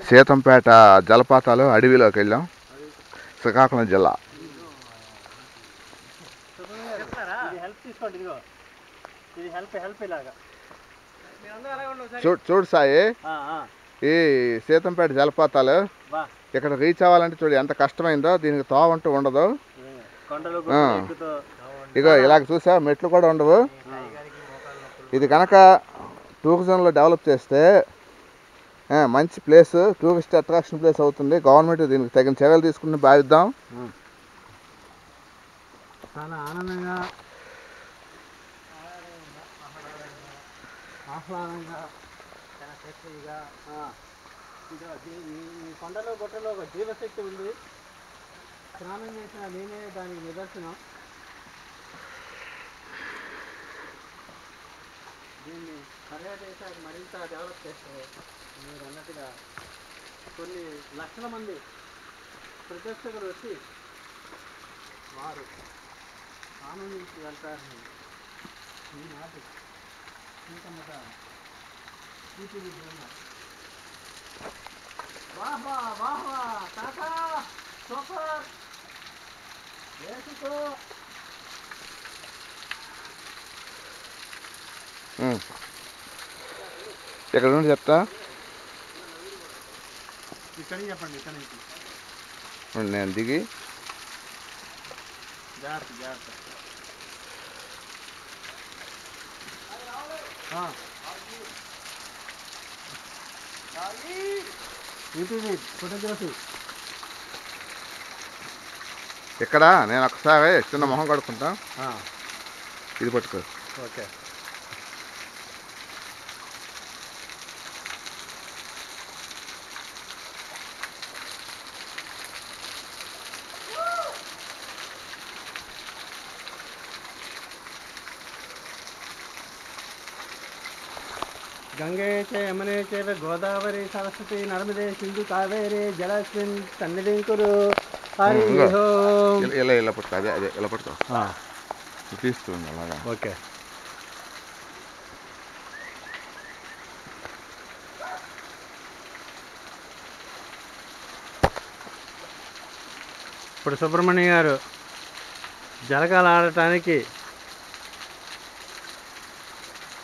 సీతంపేట జలపాతాలు అడవిలోకి వెళ్ళాం. శ్రీకాకుళం జిల్లా. చూడు సాయి, ఈ సీతంపేట జలపాతాలు ఇక్కడ రీచ్ అవ్వాలంటే చూడు ఎంత కష్టమైందో. దీనికి తోవంటూ ఉండదు. ఇగో ఇలాగ చూసా, మెట్లు కూడా ఉండవు. ఇది కనుక టూరిజంలో డెవలప్ చేస్తే మంచి ప్లేస్, టూరిస్ట్ అట్రాక్షన్ ప్లేస్ అవుతుంది. గవర్నమెంట్ దీనికి తగిన చర్యలు తీసుకుని భావిద్దాం. చాలా ఆనందంగా, ఆహ్లాదంగా, చాలా శక్తిగా ఈ కొండలో గుట్టలో ఒక జీవశక్తి ఉంది. స్నానం చేసిన నేనే దానికి నిదర్శనం. దీన్ని పర్యాటక మరింత డెవలప్ చేస్తే మీరు అన్నట్టుగా కొన్ని లక్షల మంది ప్రదర్శకులు వచ్చి వారు ఆనందించి వెళ్తారని ఈనాటి ఇంకన్నగా వాహా వాహా టాటా సూపర్ వేసుకో. ఇక్కడ నుండి చెప్తా, ఇక్కడ చెప్పండి. ఇక్కడ నుంచి నేను దిగి జాగ్రత్త జాగ్రత్త. ఫోటోగ్రఫీ ఇక్కడ నేను ఒకసారి చిన్న మొహం కడుక్కుంటా. ఇది పట్టుకో. ఓకే. గంగే చ యమునే చైవ గోదావరి సరస్వతి నర్మదే సింధు కావేరి జలస్మిన్ సన్నిధిం కురు. హరి ఓం. ఇలా పట్టుకో. అదే అదే ఇలా పట్టుకో. తీస్తుంది అలాగా. ఓకే. ఇప్పుడు సుబ్రహ్మణ్య గారు జలకాలు ఆడటానికి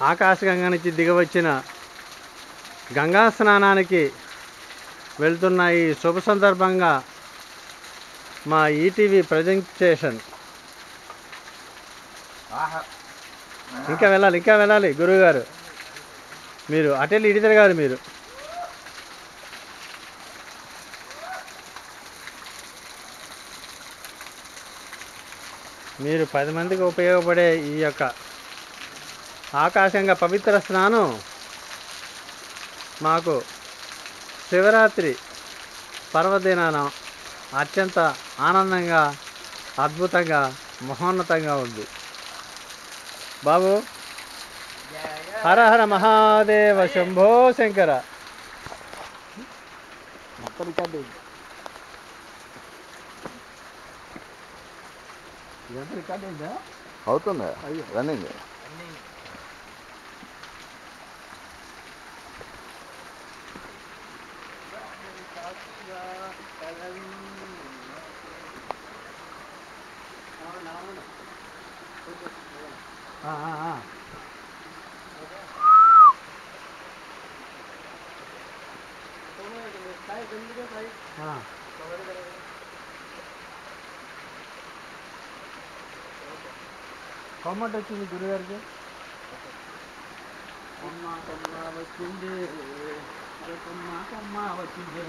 ఆకాశగంగా నుంచి దిగవచ్చిన గంగా స్నానానికి వెళ్తున్న ఈ శుభ సందర్భంగా మా ఈటీవీ ప్రజెంటేషన్. ఇంకా వెళ్ళాలి గురువుగారు. మీరు అటెళ్ళి ఇటు తిరగాలి. మీరు 10 మందికి ఉపయోగపడే ఈ యొక్క ఆకాశంగా పవిత్ర స్నానం మాకు శివరాత్రి పర్వదినాన అత్యంత ఆనందంగా, అద్భుతంగా, మహోన్నతంగా ఉంది. బాబు, హర హర మహాదేవ శంభో శంకర. అవుతుంది రన్నింగ్. కామెంట్ వచ్చింది గురుగారికి. కొమ్మ వచ్చింది, కొమ్మ వచ్చింది.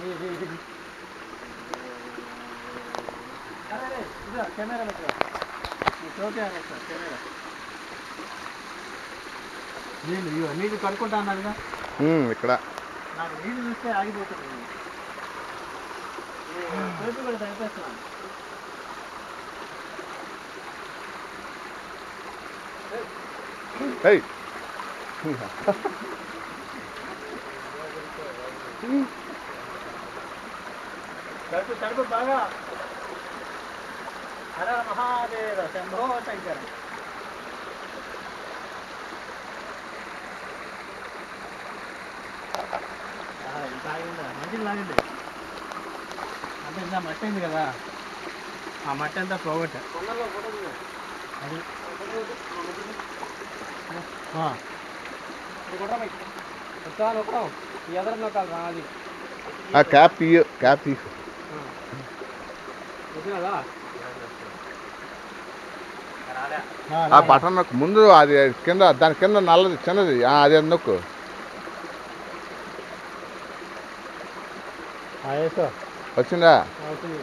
అరే ఇదా కెమెరా పెట్టరా, కెమెరా. నీళ్ళు కడుక్కుంటా అన్నారుగా ఇక్కడ. నాకు నీళ్ళు చూస్తే ఆగిపోతుంది. చేతులు కూడా సరిపేస్తున్నాను. తడుపు బాగా. హర మహాదేవ శంభో శంకర. మంచిది లాగండి. అంటే ఇంత మట్టి అయింది కదా, ఆ మట్టి అంతా పోగొట్టా. అది నొక్కాలి, ఎదర నొక్కాలి రాది. క్యాప్ క్యాప్ వచ్చినదా ఆ బటన్ నొక్కు ముందు, అది కింద దాని కింద నల్లది చిన్నది అది నొక్కు. వేసుకో వచ్చిందా? వచ్చింది.